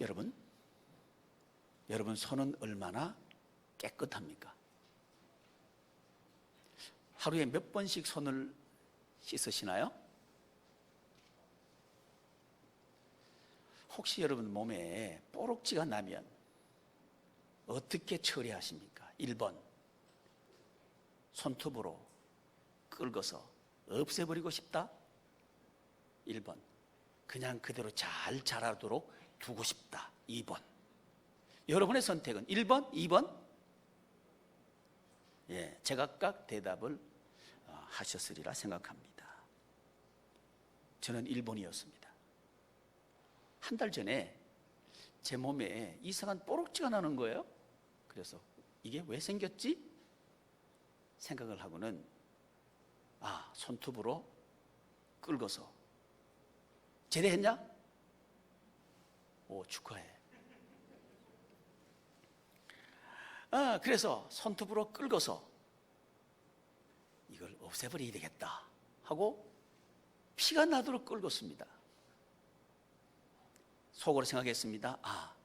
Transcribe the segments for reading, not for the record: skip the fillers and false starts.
여러분 손은 얼마나 깨끗합니까? 하루에 몇 번씩 손을 씻으시나요? 혹시 여러분 몸에 뽀록지가 나면 어떻게 처리하십니까? 1번, 손톱으로 긁어서 없애버리고 싶다. 1번, 그냥 그대로 잘 자라도록 두고 싶다. 2번. 여러분의 선택은 1번, 2번? 예, 제각각 대답을 하셨으리라 생각합니다. 저는 1번이었습니다. 한 달 전에 제 몸에 이상한 뽀록지가 나는 거예요. 그래서 이게 왜 생겼지? 생각을 하고는 손톱으로 긁어서 제대했냐? 오, 축하해. 그래서 손톱으로 긁어서 이걸 없애버려야 되겠다 하고 피가 나도록 긁었습니다. 속으로 생각했습니다.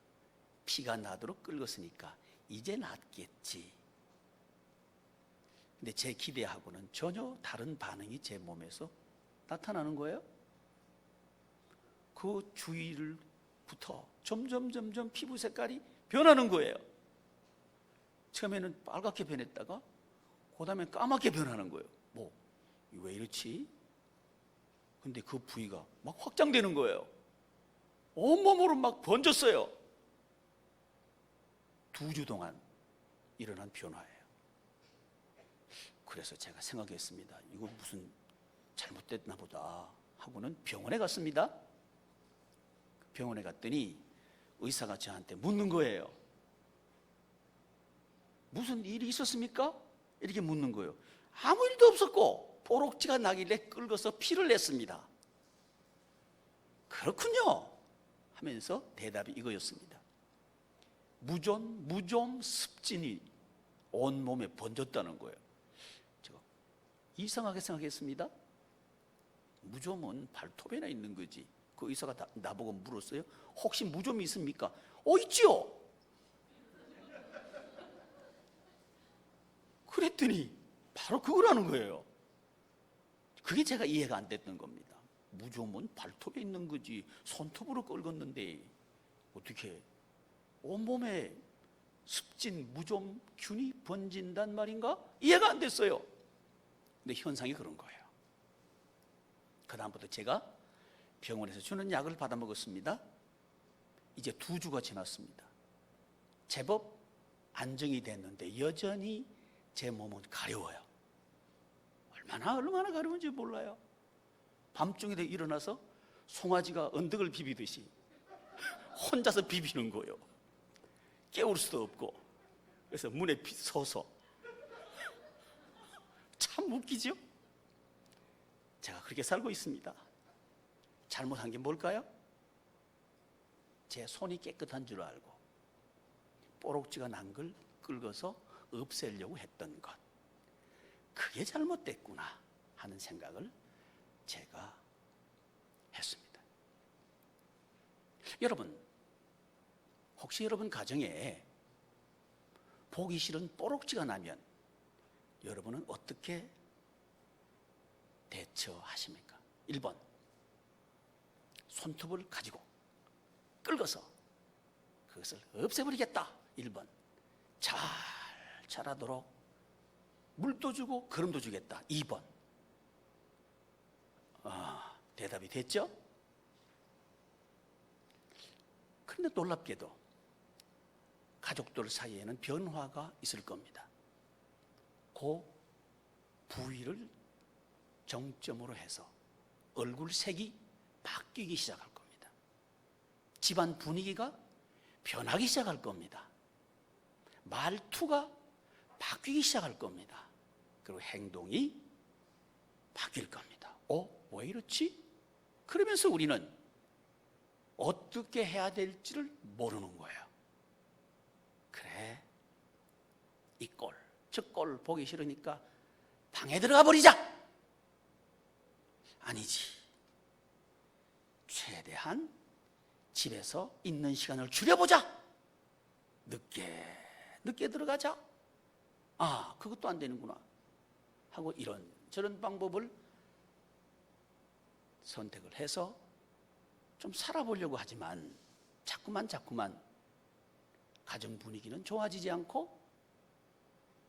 피가 나도록 긁었으니까 이제 낫겠지. 근데 제 기대하고는 전혀 다른 반응이 제 몸에서 나타나는 거예요. 그 주위를부터 점점 피부 색깔이 변하는 거예요. 처음에는 빨갛게 변했다가 그 다음에 까맣게 변하는 거예요. 왜 이렇지? 근데 그 부위가 막 확장되는 거예요. 온몸으로 막 번졌어요. 2주 동안 일어난 변화예요. 그래서 제가 생각했습니다. 이거 무슨 잘못됐나 보다 하고는 병원에 갔습니다. 병원에 갔더니 의사가 저한테 묻는 거예요. 무슨 일이 있었습니까? 이렇게 묻는 거예요. 아무 일도 없었고 뽀록지가 나길래 긁어서 피를 냈습니다. 그렇군요 하면서 대답이 이거였습니다. 무좀 습진이 온몸에 번졌다는 거예요. 제가 이상하게 생각했습니다. 무좀은 발톱에나 있는 거지. 그 의사가 나보고 물었어요. 혹시 무좀이 있습니까? 있지요. 그랬더니 바로 그거라는 거예요. 그게 제가 이해가 안 됐던 겁니다. 무좀은 발톱에 있는 거지 손톱으로 긁었는데 어떻게 온몸에 습진 무좀균이 번진단 말인가? 이해가 안 됐어요. 근데 현상이 그런 거예요. 그 다음부터 제가 병원에서 주는 약을 받아 먹었습니다. 이제 2주가 지났습니다. 제법 안정이 됐는데 여전히 제 몸은 가려워요. 얼마나 가려운지 몰라요. 밤중에 일어나서 송아지가 언덕을 비비듯이 혼자서 비비는 거예요. 깨울 수도 없고. 그래서 문에 서서. 참 웃기죠? 제가 그렇게 살고 있습니다. 잘못한 게 뭘까요? 제 손이 깨끗한 줄 알고 뽀록지가 난 걸 긁어서 없애려고 했던 것, 그게 잘못됐구나 하는 생각을 제가 했습니다. 여러분, 혹시 여러분 가정에 보기 싫은 뽀록지가 나면 여러분은 어떻게 대처하십니까? 1번, 손톱을 가지고 긁어서 그것을 없애버리겠다. 1번, 잘 자라도록 물도 주고 거름도 주겠다. 2번. 대답이 됐죠? 그런데 놀랍게도 가족들 사이에는 변화가 있을 겁니다. 그 부위를 정점으로 해서 얼굴 색이 바뀌기 시작할 겁니다. 집안 분위기가 변하기 시작할 겁니다. 말투가 바뀌기 시작할 겁니다. 그리고 행동이 바뀔 겁니다. 왜 이렇지? 그러면서 우리는 어떻게 해야 될지를 모르는 거예요. 그래, 이 꼴, 저 꼴 보기 싫으니까 방에 들어가 버리자. 아니지. 최대한 집에서 있는 시간을 줄여보자. 늦게 들어가자. 그것도 안 되는구나 하고 이런 저런 방법을 선택을 해서 좀 살아보려고 하지만 자꾸만 가정 분위기는 좋아지지 않고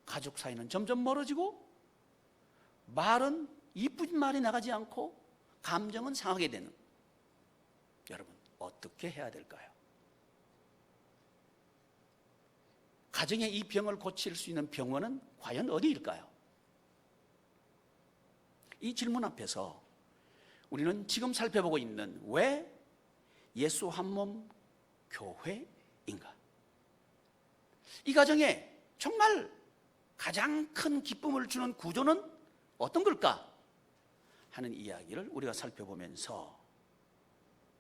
가족 사이는 점점 멀어지고 말은 이쁜 말이 나가지 않고 감정은 상하게 되는, 여러분 어떻게 해야 될까요? 가정의 이 병을 고칠 수 있는 병원은 과연 어디일까요? 이 질문 앞에서 우리는 지금 살펴보고 있는 왜 예수 한 몸 교회인가? 이 가정에 정말 가장 큰 기쁨을 주는 구조는 어떤 걸까? 하는 이야기를 우리가 살펴보면서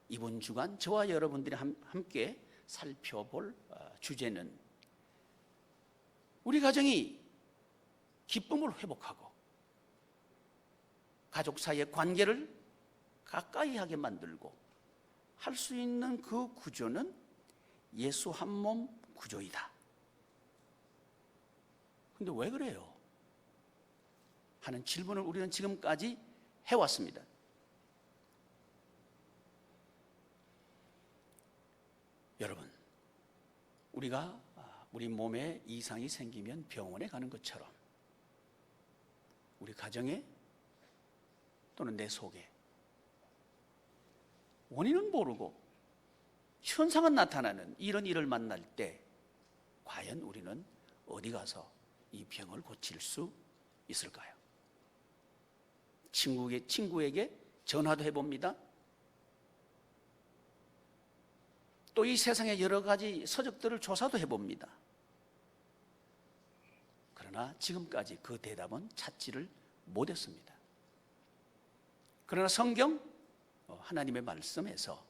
이번 주간 저와 여러분들이 함께 살펴볼 주제는 우리 가정이 기쁨을 회복하고 가족 사이의 관계를 가까이 하게 만들고 할 수 있는 그 구조는 예수 한 몸 구조이다. 근데 왜 그래요? 하는 질문을 우리는 지금까지 해왔습니다. 여러분, 우리가 우리 몸에 이상이 생기면 병원에 가는 것처럼 우리 가정에 또는 내 속에 원인은 모르고 현상은 나타나는 이런 일을 만날 때 과연 우리는 어디 가서 이 병을 고칠 수 있을까요? 친구에게 전화도 해봅니다. 또 이 세상의 여러 가지 서적들을 조사도 해봅니다. 그러나 지금까지 그 대답은 찾지를 못했습니다. 그러나 성경, 하나님의 말씀에서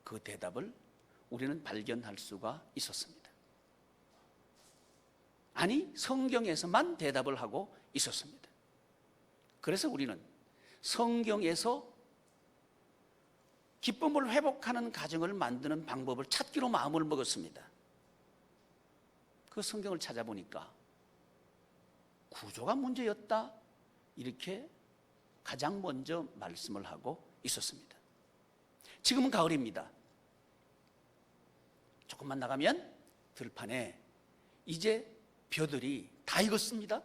그 대답을 우리는 발견할 수가 있었습니다. 아니, 성경에서만 대답을 하고 있었습니다. 그래서 우리는 성경에서 기쁨을 회복하는 가정을 만드는 방법을 찾기로 마음을 먹었습니다. 그 성경을 찾아보니까 구조가 문제였다, 이렇게 가장 먼저 말씀을 하고 있었습니다. 지금은 가을입니다. 조금만 나가면 들판에 이제 벼들이 다 익었습니다.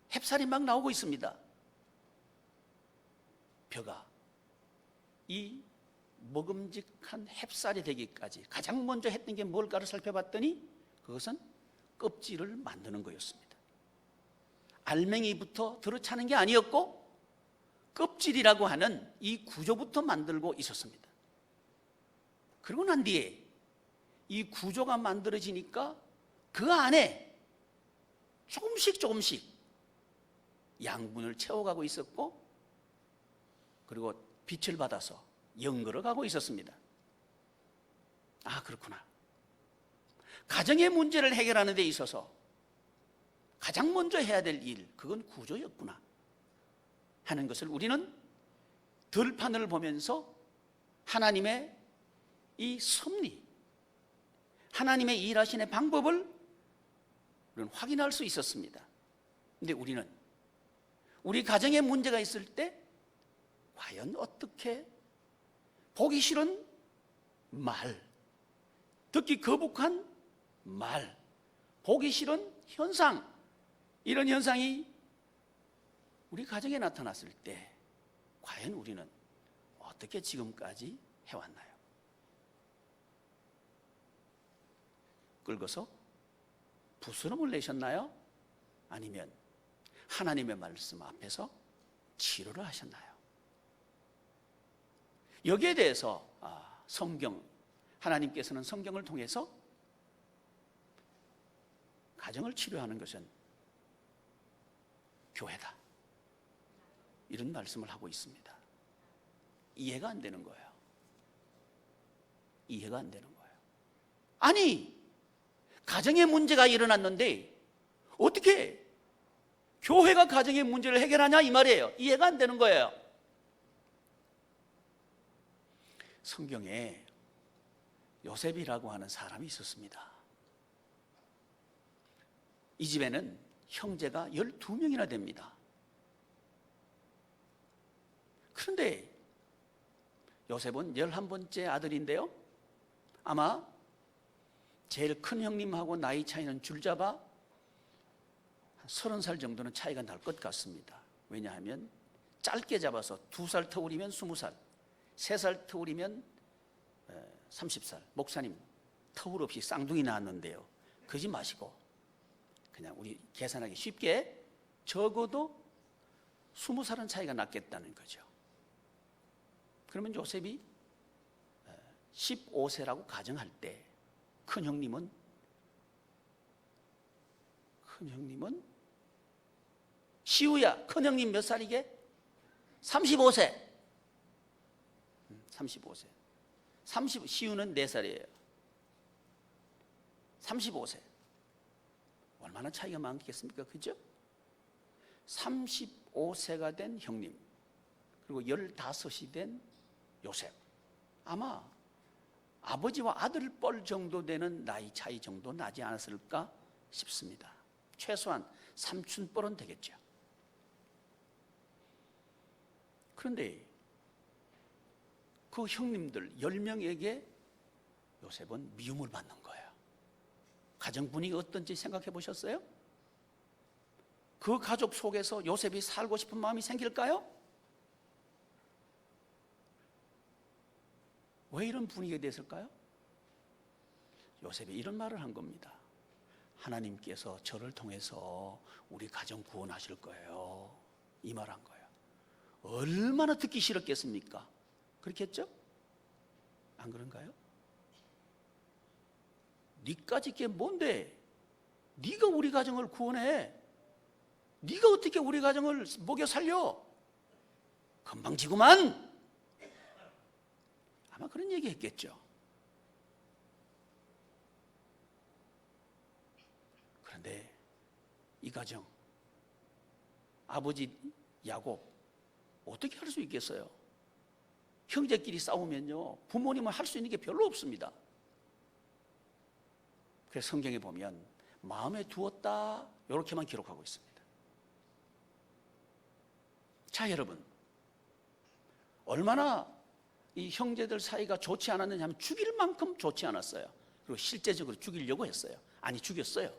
햅쌀이 막 나오고 있습니다. 벼가 이 먹음직한 햅쌀이 되기까지 가장 먼저 했던 게 뭘까를 살펴봤더니 그것은 껍질을 만드는 거였습니다. 알맹이부터 들어차는 게 아니었고 껍질이라고 하는 이 구조부터 만들고 있었습니다. 그러고 난 뒤에 이 구조가 만들어지니까 그 안에 조금씩 양분을 채워가고 있었고, 그리고 빛을 받아서 연결어가고 있었습니다. 그렇구나. 가정의 문제를 해결하는 데 있어서 가장 먼저 해야 될 일, 그건 구조였구나 하는 것을 우리는 들판을 보면서 하나님의 이 섭리, 하나님의 일하시는 방법을 우리는 확인할 수 있었습니다. 그런데 우리는 우리 가정에 문제가 있을 때 과연 어떻게 보기 싫은 말, 듣기 거북한 말, 보기 싫은 현상, 이런 현상이 우리 가정에 나타났을 때 과연 우리는 어떻게 지금까지 해왔나요? 끌고서 부스럼을 내셨나요? 아니면 하나님의 말씀 앞에서 치료를 하셨나요? 여기에 대해서 하나님께서는 성경을 통해서 가정을 치료하는 것은 교회다, 이런 말씀을 하고 있습니다. 이해가 안 되는 거예요. 이해가 안 되는 거예요. 아니, 가정에 문제가 일어났는데 어떻게 교회가 가정의 문제를 해결하냐 이 말이에요. 이해가 안 되는 거예요. 성경에 요셉이라고 하는 사람이 있었습니다. 이 집에는 형제가 12명이나 됩니다. 그런데 요셉은 11번째 아들인데요, 아마 제일 큰 형님하고 나이 차이는 줄잡아 한 30살 정도는 차이가 날 것 같습니다. 왜냐하면 짧게 잡아서 2살 터울이면 20살, 3살 터울이면 30살. 목사님, 터울 없이 쌍둥이 낳았는데요, 그러지 마시고 그냥 우리 계산하기 쉽게 적어도 20살은 차이가 났겠다는 거죠. 그러면 요셉이 15세라고 가정할 때 큰 형님은 시우야, 큰 형님 몇 살이게? 35세. 35세. 시우는 4살이에요. 35세. 얼마나 차이가 많겠습니까? 그죠? 35세가 된 형님, 그리고 15이 된 요셉. 아마 아버지와 아들 뻘 정도 되는 나이 차이 정도 나지 않았을까 싶습니다. 최소한 삼촌 뻘은 되겠죠. 그런데 그 형님들 10명에게 요셉은 미움을 받는 거예요. 가정 분위기가 어떤지 생각해 보셨어요? 그 가족 속에서 요셉이 살고 싶은 마음이 생길까요? 왜 이런 분위기가 됐을까요? 요셉이 이런 말을 한 겁니다. 하나님께서 저를 통해서 우리 가정 구원하실 거예요. 이 말 한 거예요. 얼마나 듣기 싫었겠습니까? 그렇겠죠? 안 그런가요? 니까짓 게 뭔데? 네가 우리 가정을 구원해. 네가 어떻게 우리 가정을 먹여 살려? 건방지구만. 아마 그런 얘기 했겠죠. 그런데 이 가정, 아버지 야곱 어떻게 할 수 있겠어요? 형제끼리 싸우면요, 부모님은 할 수 있는 게 별로 없습니다. 그래서 성경에 보면 마음에 두었다 이렇게만 기록하고 있습니다. 자, 여러분, 얼마나 이 형제들 사이가 좋지 않았느냐 하면 죽일 만큼 좋지 않았어요. 그리고 실제적으로 죽이려고 했어요. 아니, 죽였어요.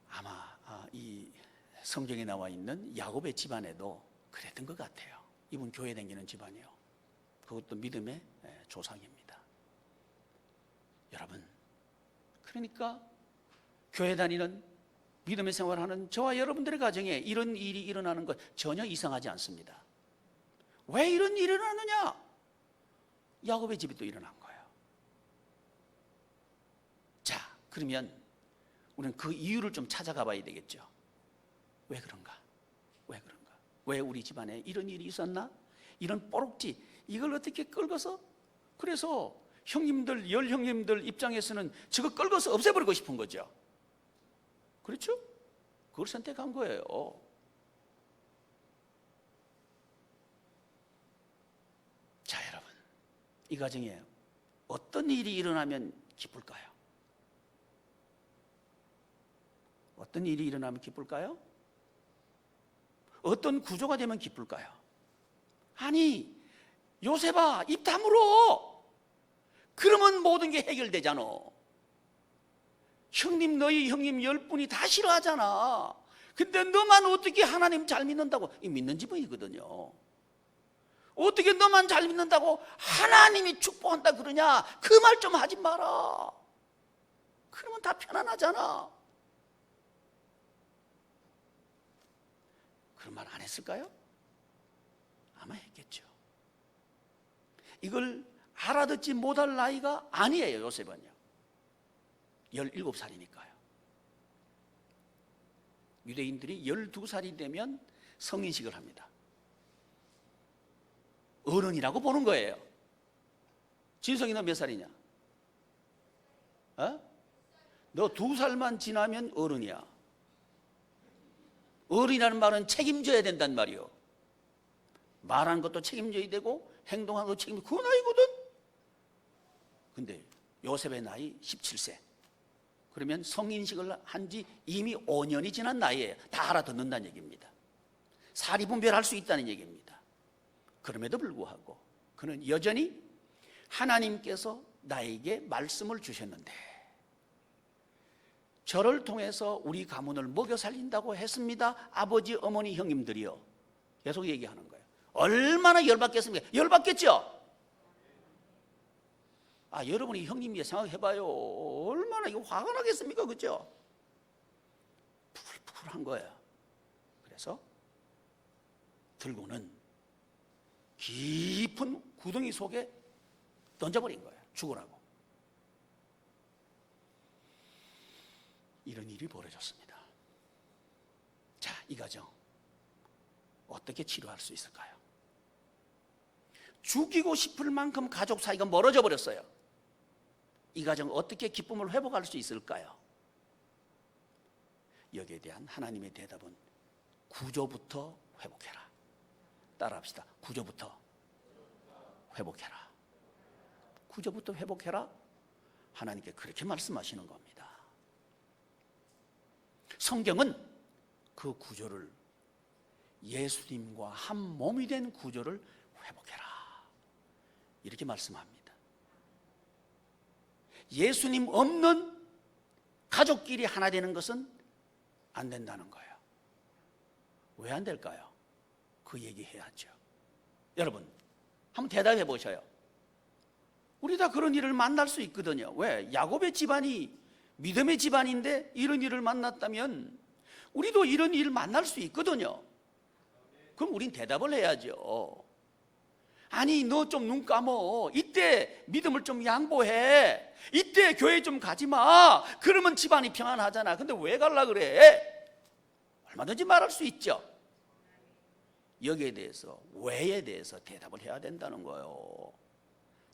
아마 이 성경에 나와 있는 야곱의 집안에도 그랬던 것 같아요. 이분 교회 다니는 집안이요. 그것도 믿음의 조상입니다. 여러분, 그러니까 교회 다니는 믿음의 생활하는 저와 여러분들의 가정에 이런 일이 일어나는 것 전혀 이상하지 않습니다. 왜 이런 일이 일어나느냐? 야곱의 집이 또 일어난 거예요. 자, 그러면 우리는 그 이유를 좀 찾아가 봐야 되겠죠. 왜 그런가? 왜 그런가? 왜 우리 집안에 이런 일이 있었나? 이런 뽀록지, 이걸 어떻게 끌고서, 그래서 형님들, 형님들 입장에서는 저거 끌고서 없애버리고 싶은 거죠. 그렇죠? 그걸 선택한 거예요. 자, 여러분, 이 가정에 어떤 일이 일어나면 기쁠까요? 어떤 일이 일어나면 기쁠까요? 어떤 구조가 되면 기쁠까요? 아니, 요셉아, 입 다물어. 그러면 모든 게 해결되잖아. 형님, 너희 형님 10분이 다 싫어하잖아. 근데 너만 어떻게 하나님 잘 믿는다고? 이 믿는 집은이거든요. 어떻게 너만 잘 믿는다고 하나님이 축복한다 그러냐? 그 말 좀 하지 마라. 그러면 다 편안하잖아. 그런 말 안 했을까요? 아마 했겠죠. 이걸 알아듣지 못할 나이가 아니에요, 요셉은요. 17살이니까요. 유대인들이 12살이 되면 성인식을 합니다. 어른이라고 보는 거예요. 진성이 너 몇 살이냐? 너 2살만 지나면 어른이야. 어른이라는 말은 책임져야 된단 말이요. 말한 것도 책임져야 되고 행동한 것도 책임져야 되고, 그 나이거든. 근데 요셉의 나이 17세. 그러면 성인식을 한 지 이미 5년이 지난 나이에 다 알아듣는다는 얘기입니다. 사리분별할 수 있다는 얘기입니다. 그럼에도 불구하고 그는 여전히 하나님께서 나에게 말씀을 주셨는데 저를 통해서 우리 가문을 먹여 살린다고 했습니다. 아버지, 어머니, 형님들이요. 계속 얘기하는 거예요. 얼마나 열받겠습니까? 열받겠죠? 여러분이 형님이 생각해봐요. 얼마나 이거 화가 나겠습니까? 그죠? 풀풀한 거야. 그래서 들고는 깊은 구덩이 속에 던져버린 거예요. 죽으라고. 이런 일이 벌어졌습니다. 자, 이 가정 어떻게 치료할 수 있을까요? 죽이고 싶을 만큼 가족 사이가 멀어져 버렸어요. 이 가정 어떻게 기쁨을 회복할 수 있을까요? 여기에 대한 하나님의 대답은 구조부터 회복해라. 따라합시다. 구조부터 회복해라. 구조부터 회복해라. 하나님께 그렇게 말씀하시는 겁니다. 성경은 그 구조를, 예수님과 한 몸이 된 구조를 회복해라, 이렇게 말씀합니다. 예수님 없는 가족끼리 하나 되는 것은 안 된다는 거예요. 왜 안 될까요? 그 얘기해야죠. 여러분, 한번 대답해 보셔요. 우리 다 그런 일을 만날 수 있거든요. 왜? 야곱의 집안이 믿음의 집안인데 이런 일을 만났다면 우리도 이런 일을 만날 수 있거든요. 그럼 우린 대답을 해야죠. 아니, 너 좀 눈 감어. 이때 믿음을 좀 양보해. 이때 교회 좀 가지 마. 그러면 집안이 평안하잖아. 근데 왜 갈라 그래? 얼마든지 말할 수 있죠. 여기에 대해서, 왜에 대해서 대답을 해야 된다는 거예요.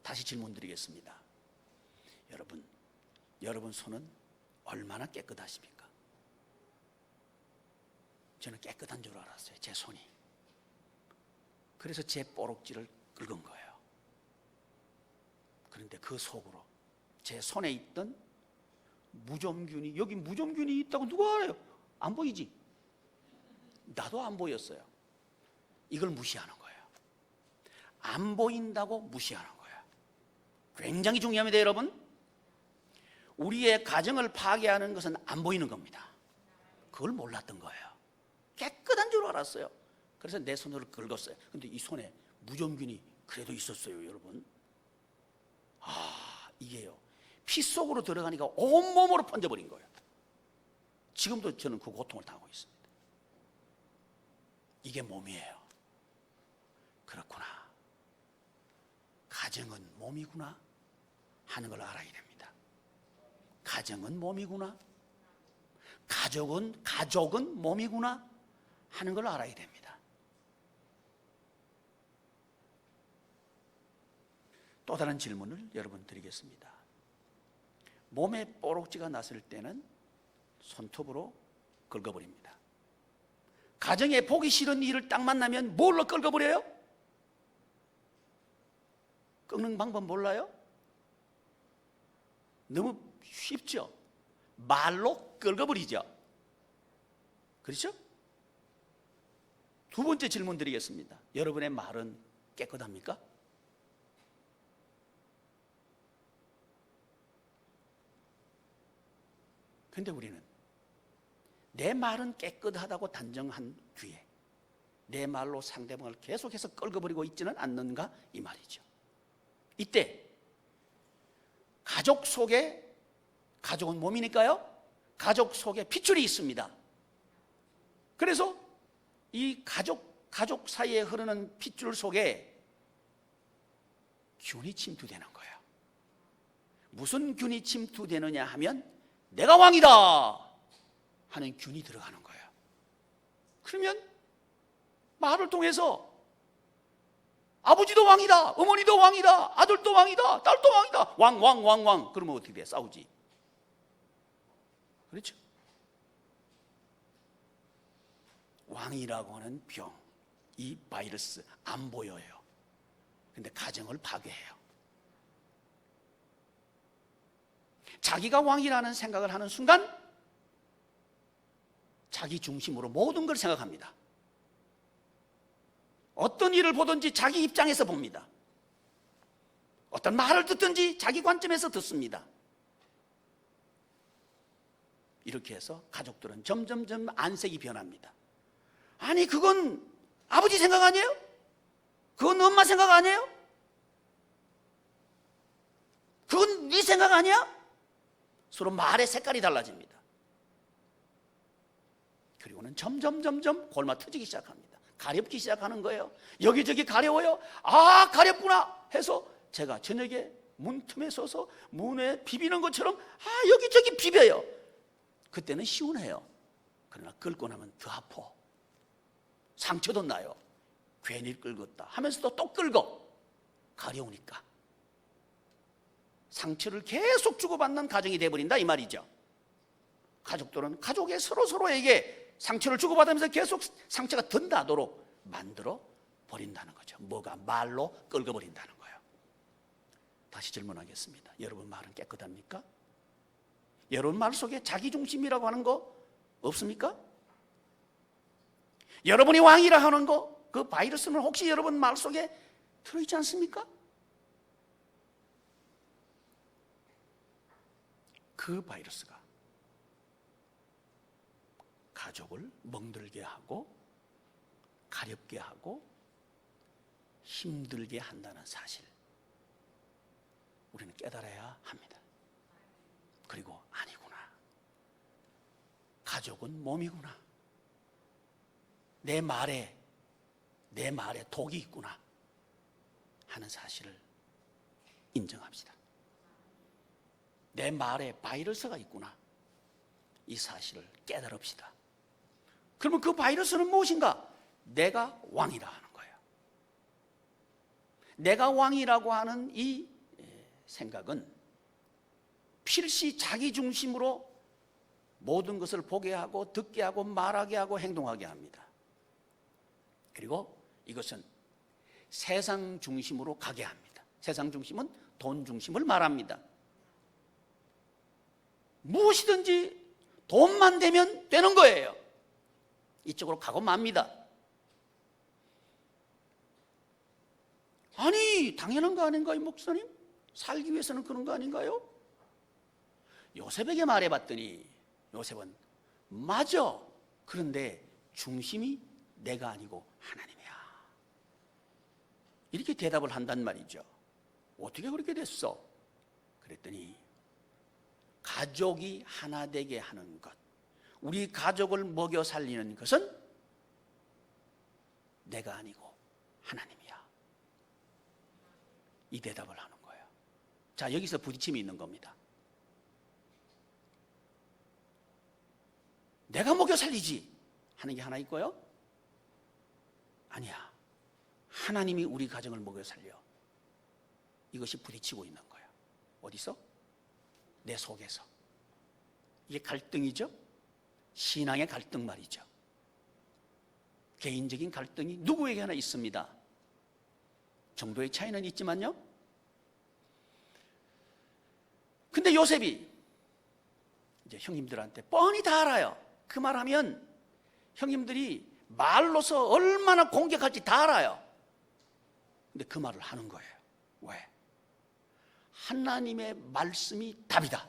다시 질문 드리겠습니다. 여러분 손은 얼마나 깨끗하십니까? 저는 깨끗한 줄 알았어요, 제 손이. 그래서 제 뽀록지를 긁은 거예요. 그런데 그 속으로 제 손에 있던 무좀균이, 여기 무좀균이 있다고 누가 알아요? 안 보이지? 나도 안 보였어요. 이걸 무시하는 거예요. 안 보인다고 무시하는 거예요. 굉장히 중요합니다, 여러분. 우리의 가정을 파괴하는 것은 안 보이는 겁니다. 그걸 몰랐던 거예요. 깨끗한 줄 알았어요. 그래서 내 손으로 긁었어요. 근데 이 손에 무좀균이 그래도 있었어요, 여러분. 이게요, 피 속으로 들어가니까 온몸으로 번져버린 거예요. 지금도 저는 그 고통을 당하고 있습니다. 이게 몸이에요. 그렇구나. 가정은 몸이구나 하는 걸 알아야 됩니다. 가정은 몸이구나. 가족은 몸이구나 하는 걸 알아야 됩니다. 또 다른 질문을 여러분 드리겠습니다. 몸에 뽀록지가 났을 때는 손톱으로 긁어버립니다. 가정에 보기 싫은 일을 딱 만나면 뭘로 긁어버려요? 긁는 방법 몰라요? 너무 쉽죠? 말로 긁어버리죠. 그렇죠? 두 번째 질문 드리겠습니다. 여러분의 말은 깨끗합니까? 근데 우리는 내 말은 깨끗하다고 단정한 뒤에 내 말로 상대방을 계속해서 긁어버리고 있지는 않는가, 이 말이죠. 이때 가족 속에, 가족은 몸이니까요, 가족 속에 핏줄이 있습니다. 그래서 이 가족 사이에 흐르는 핏줄 속에 균이 침투되는 거예요. 무슨 균이 침투되느냐 하면 내가 왕이다 하는 균이 들어가는 거예요. 그러면 말을 통해서 아버지도 왕이다, 어머니도 왕이다, 아들도 왕이다, 딸도 왕이다, 왕. 그러면 어떻게 돼? 싸우지. 그렇죠? 왕이라고 하는 병, 이 바이러스 안 보여요. 근데 가정을 파괴해요. 자기가 왕이라는 생각을 하는 순간 자기 중심으로 모든 걸 생각합니다. 어떤 일을 보든지 자기 입장에서 봅니다. 어떤 말을 듣든지 자기 관점에서 듣습니다. 이렇게 해서 가족들은 점점점 안색이 변합니다. 아니, 그건 아버지 생각 아니에요? 그건 엄마 생각 아니에요? 그건 네 생각 아니야? 서로 말의 색깔이 달라집니다. 그리고는 점점 골마 터지기 시작합니다. 가렵기 시작하는 거예요. 여기저기 가려워요. 아, 가렵구나 해서 제가 저녁에 문틈에 서서 문에 비비는 것처럼 여기저기 비벼요. 그때는 시원해요. 그러나 긁고 나면 더 아파. 상처도 나요. 괜히 긁었다 하면서도 또 긁어. 가려우니까. 상처를 계속 주고받는 가정이 돼버린다 이 말이죠. 가족들은 가족의 서로에게 상처를 주고받으면서 계속 상처가 든다도록 만들어 버린다는 거죠. 뭐가? 말로 긁어버린다는 거예요. 다시 질문하겠습니다. 여러분 말은 깨끗합니까? 여러분 말 속에 자기중심이라고 하는 거 없습니까? 여러분이 왕이라 하는 거, 그 바이러스는 혹시 여러분 말 속에 들어있지 않습니까? 그 바이러스가 가족을 멍들게 하고 가렵게 하고 힘들게 한다는 사실, 우리는 깨달아야 합니다. 그리고 아니구나, 가족은 몸이구나, 내 말에 독이 있구나 하는 사실을 인정합시다. 내 말에 바이러스가 있구나, 이 사실을 깨달읍시다. 그러면 그 바이러스는 무엇인가? 내가 왕이라 하는 거예요. 내가 왕이라고 하는 이 생각은 필시 자기 중심으로 모든 것을 보게 하고 듣게 하고 말하게 하고 행동하게 합니다. 그리고 이것은 세상 중심으로 가게 합니다. 세상 중심은 돈 중심을 말합니다. 무엇이든지 돈만 되면 되는 거예요. 이쪽으로 가고 맙니다. 아니, 당연한 거 아닌가요, 목사님? 살기 위해서는 그런 거 아닌가요? 요셉에게 말해봤더니 요셉은 맞아, 그런데 중심이 내가 아니고 하나님이야, 이렇게 대답을 한단 말이죠. 어떻게 그렇게 됐어? 그랬더니 가족이 하나 되게 하는 것, 우리 가족을 먹여 살리는 것은 내가 아니고 하나님이야, 이 대답을 하는 거예요. 자, 여기서 부딪힘이 있는 겁니다. 내가 먹여 살리지 하는 게 하나 있고요, 아니야, 하나님이 우리 가정을 먹여 살려, 이것이 부딪히고 있는 거예요. 어디서? 내 속에서. 이게 갈등이죠. 신앙의 갈등 말이죠. 개인적인 갈등이 누구에게나 있습니다. 정도의 차이는 있지만요. 근데 요셉이 이제 형님들한테 뻔히 다 알아요. 그 말하면 형님들이 말로서 얼마나 공격할지 다 알아요. 근데 그 말을 하는 거예요. 왜? 하나님의 말씀이 답이다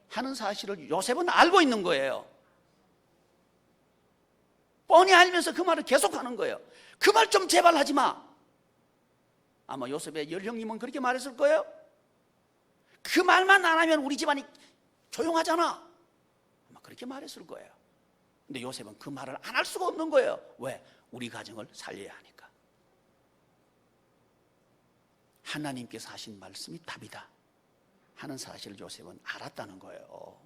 하는 사실을 요셉은 알고 있는 거예요. 뻔히 알면서 그 말을 계속하는 거예요. 그 말 좀 제발 하지 마. 아마 요셉의 열형님은 그렇게 말했을 거예요. 그 말만 안 하면 우리 집안이 조용하잖아, 아마 그렇게 말했을 거예요. 근데 요셉은 그 말을 안 할 수가 없는 거예요. 왜? 우리 가정을 살려야 하니까. 하나님께서 하신 말씀이 답이다 하는 사실을 요셉은 알았다는 거예요.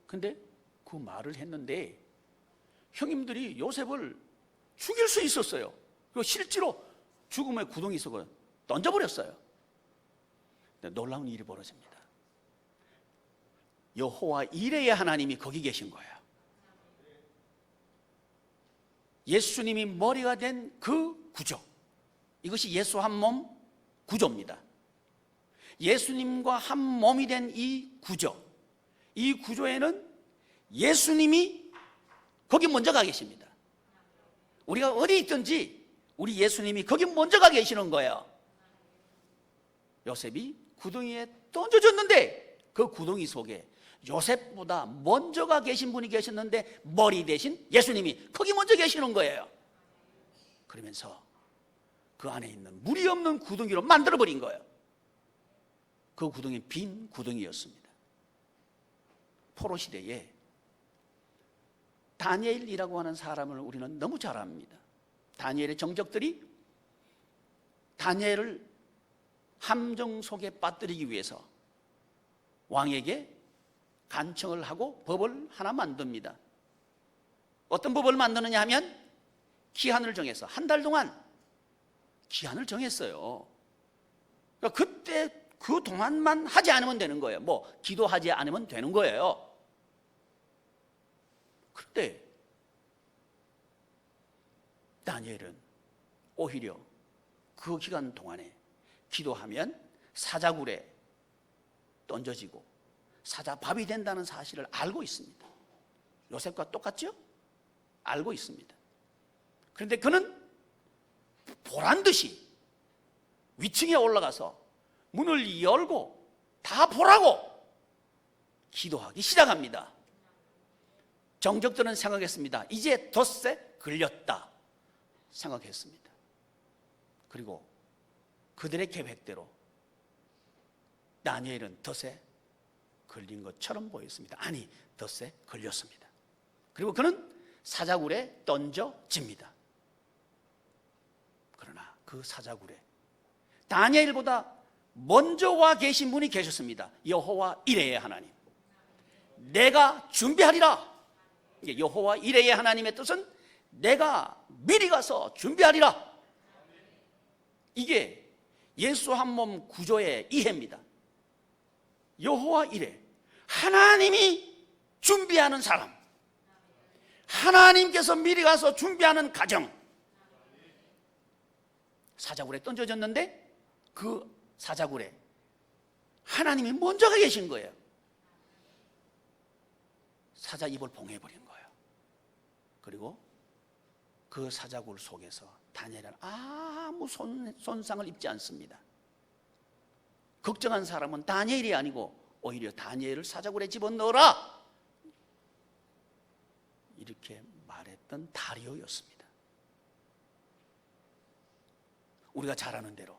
근데 그 말을 했는데 형님들이 요셉을 죽일 수 있었어요. 그리고 실제로 죽음의 구덩이 속에 던져버렸어요. 근데 놀라운 일이 벌어집니다. 여호와 이레의 하나님이 거기 계신 거예요. 예수님이 머리가 된 그 구조, 이것이 예수 한 몸 구조입니다. 예수님과 한 몸이 된 이 구조, 이 구조에는 예수님이 거기 먼저 가 계십니다. 우리가 어디 있든지 우리 예수님이 거기 먼저 가 계시는 거예요. 요셉이 구덩이에 던져졌는데 그 구덩이 속에 요셉보다 먼저 가 계신 분이 계셨는데 머리 대신 예수님이 거기 먼저 계시는 거예요. 그러면서 그 안에 있는 물이 없는 구덩이로 만들어버린 거예요. 그 구덩이 빈 구덩이였습니다. 포로 시대에 다니엘이라고 하는 사람을 우리는 너무 잘 압니다. 다니엘의 정적들이 다니엘을 함정 속에 빠뜨리기 위해서 왕에게 간청을 하고 법을 하나 만듭니다. 어떤 법을 만드느냐 하면 기한을 정해서 한 달 동안 기한을 정했어요. 그러니까 그때 그 동안만 하지 않으면 되는 거예요. 뭐 기도하지 않으면 되는 거예요. 그런데 다니엘은 오히려 그 기간 동안에 기도하면 사자굴에 던져지고 사자밥이 된다는 사실을 알고 있습니다. 요셉과 똑같죠? 알고 있습니다. 그런데 그는 보란듯이 위층에 올라가서 문을 열고 다 보라고 기도하기 시작합니다. 정적들은 생각했습니다. 이제 덧새 걸렸다 생각했습니다. 그리고 그들의 계획대로 다니엘은 덫에 걸린 것처럼 보였습니다. 아니, 덫에 걸렸습니다. 그리고 그는 사자굴에 던져집니다. 그러나 그 사자굴에 다니엘보다 먼저 와 계신 분이 계셨습니다. 여호와 이레의 하나님. 내가 준비하리라. 여호와 이레의 하나님의 뜻은 내가 미리 가서 준비하리라. 이게 예수 한 몸 구조의 이해입니다. 여호와 이레, 하나님이 준비하는 사람, 하나님께서 미리 가서 준비하는 가정. 사자굴에 던져졌는데 그 사자굴에 하나님이 먼저 가 계신 거예요. 사자 입을 봉해버린 거예요. 그리고 그 사자굴 속에서 다니엘은 아무 손상을 입지 않습니다. 걱정한 사람은 다니엘이 아니고 오히려 다니엘을 사자굴에 집어넣어라 이렇게 말했던 다리오였습니다. 우리가 잘 아는 대로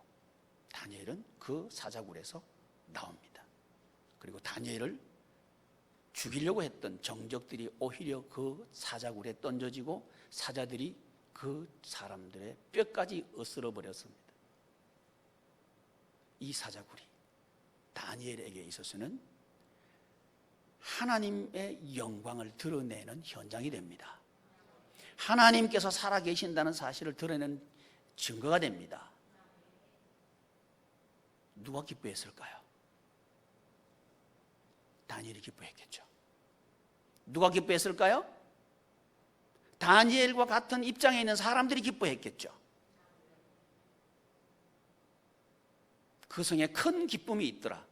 다니엘은 그 사자굴에서 나옵니다. 그리고 다니엘을 죽이려고 했던 정적들이 오히려 그 사자굴에 던져지고 사자들이 그 사람들의 뼈까지 으스러 버렸습니다. 이 사자굴이 다니엘에게 있어서는 하나님의 영광을 드러내는 현장이 됩니다. 하나님께서 살아계신다는 사실을 드러내는 증거가 됩니다. 누가 기뻐했을까요? 다니엘이 기뻐했겠죠. 누가 기뻐했을까요? 다니엘과 같은 입장에 있는 사람들이 기뻐했겠죠. 그 성에 큰 기쁨이 있더라.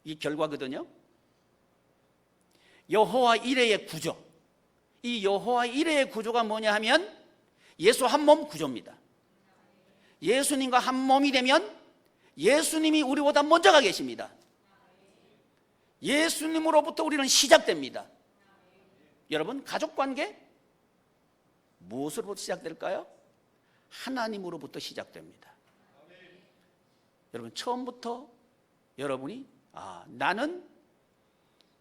이 결과거든요. 여호와 이레의 구조. 이 여호와 이레의 구조가 뭐냐 하면 예수 한 몸 구조입니다. 예수님과 한 몸이 되면 예수님이 우리보다 먼저 가 계십니다. 예수님으로부터 우리는 시작됩니다. 여러분, 가족관계 무엇으로부터 시작될까요? 하나님으로부터 시작됩니다. 여러분, 처음부터 여러분이 나는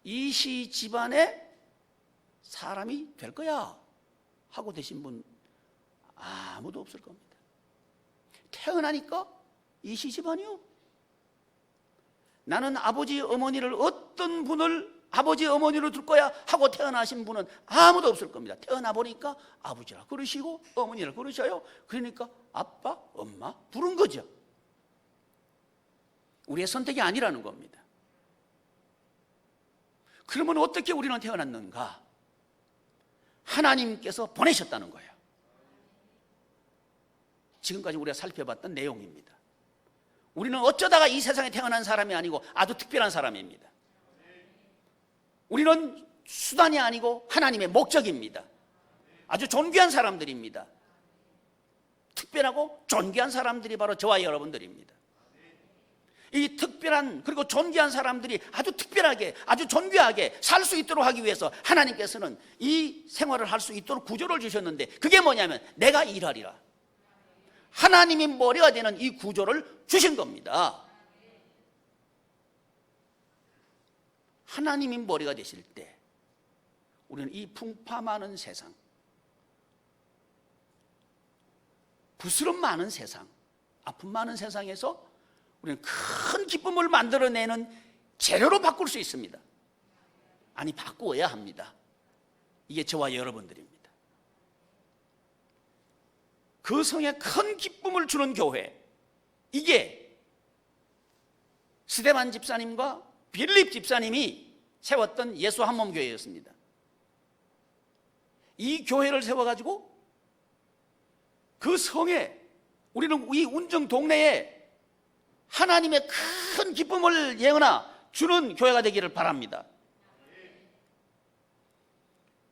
이시 집안의 사람이 될 거야 하고 되신 분 아무도 없을 겁니다. 태어나니까 이시 집안이요. 나는 아버지 어머니를 어떤 분을 아버지 어머니로 둘 거야 하고 태어나신 분은 아무도 없을 겁니다. 태어나 보니까 아버지라 그러시고 어머니라 그러셔요. 그러니까 아빠, 엄마 부른 거죠. 우리의 선택이 아니라는 겁니다. 그러면 어떻게 우리는 태어났는가? 하나님께서 보내셨다는 거예요. 지금까지 우리가 살펴봤던 내용입니다. 우리는 어쩌다가 이 세상에 태어난 사람이 아니고 아주 특별한 사람입니다. 우리는 수단이 아니고 하나님의 목적입니다. 아주 존귀한 사람들입니다. 특별하고 존귀한 사람들이 바로 저와 여러분들입니다. 이 특별한 그리고 존귀한 사람들이 아주 특별하게 아주 존귀하게 살 수 있도록 하기 위해서 하나님께서는 이 생활을 할 수 있도록 구조를 주셨는데, 그게 뭐냐면 내가 일하리라, 하나님이 머리가 되는 이 구조를 주신 겁니다. 하나님이 머리가 되실 때 우리는 이 풍파 많은 세상, 부스럼 많은 세상, 아픔 많은 세상에서 우리는 큰 기쁨을 만들어내는 재료로 바꿀 수 있습니다. 아니, 바꾸어야 합니다. 이게 저와 여러분들입니다. 그 성에 큰 기쁨을 주는 교회, 이게 스데반 집사님과 빌립 집사님이 세웠던 예수 한몸 교회였습니다. 이 교회를 세워가지고 그 성에, 우리는 이 운정 동네에 하나님의 큰 기쁨을 예언하 주는 교회가 되기를 바랍니다.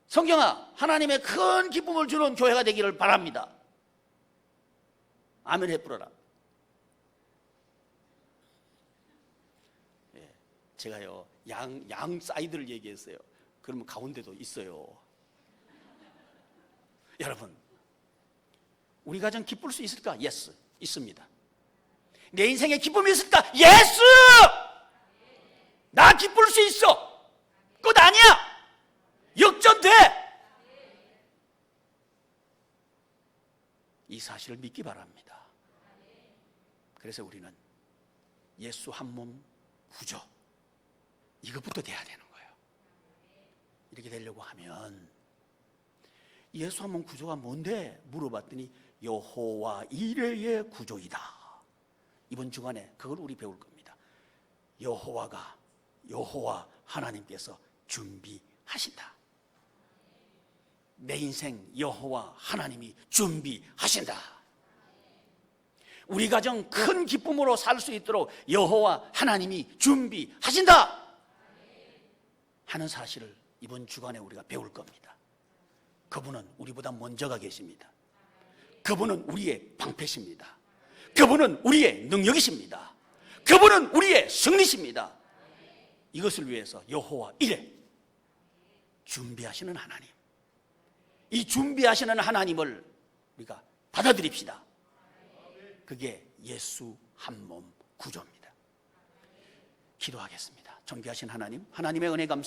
성경아, 하나님의 큰 기쁨을 주는 교회가 되기를 바랍니다. 아멘 해부러라. 제가요, 양 사이드를 얘기했어요. 그러면 가운데도 있어요. 여러분, 우리 가정 기쁠 수 있을까? 예스, 있습니다. 내 인생에 기쁨이 있을까? 예스! 나 기쁠 수 있어. 끝 아니야. 역전돼. 이 사실을 믿기 바랍니다. 그래서 우리는 예수 한 몸 구조, 이것부터 돼야 되는 거예요. 이렇게 되려고 하면, 예수 한 몸 구조가 뭔데? 물어봤더니 여호와 이레의 구조이다. 이번 주간에 그걸 우리 배울 겁니다. 여호와 하나님께서 준비하신다. 내 인생 여호와 하나님이 준비하신다. 우리 가정 큰 기쁨으로 살 수 있도록 여호와 하나님이 준비하신다 하는 사실을 이번 주간에 우리가 배울 겁니다. 그분은 우리보다 먼저가 계십니다. 그분은 우리의 방패십니다. 그분은 우리의 능력이십니다. 그분은 우리의 승리십니다. 이것을 위해서 여호와 이레, 준비하시는 하나님, 이 준비하시는 하나님을 우리가 받아들입시다. 그게 예수 한 몸 구조입니다. 기도하겠습니다. 존귀하신 하나님, 하나님의 은혜 감사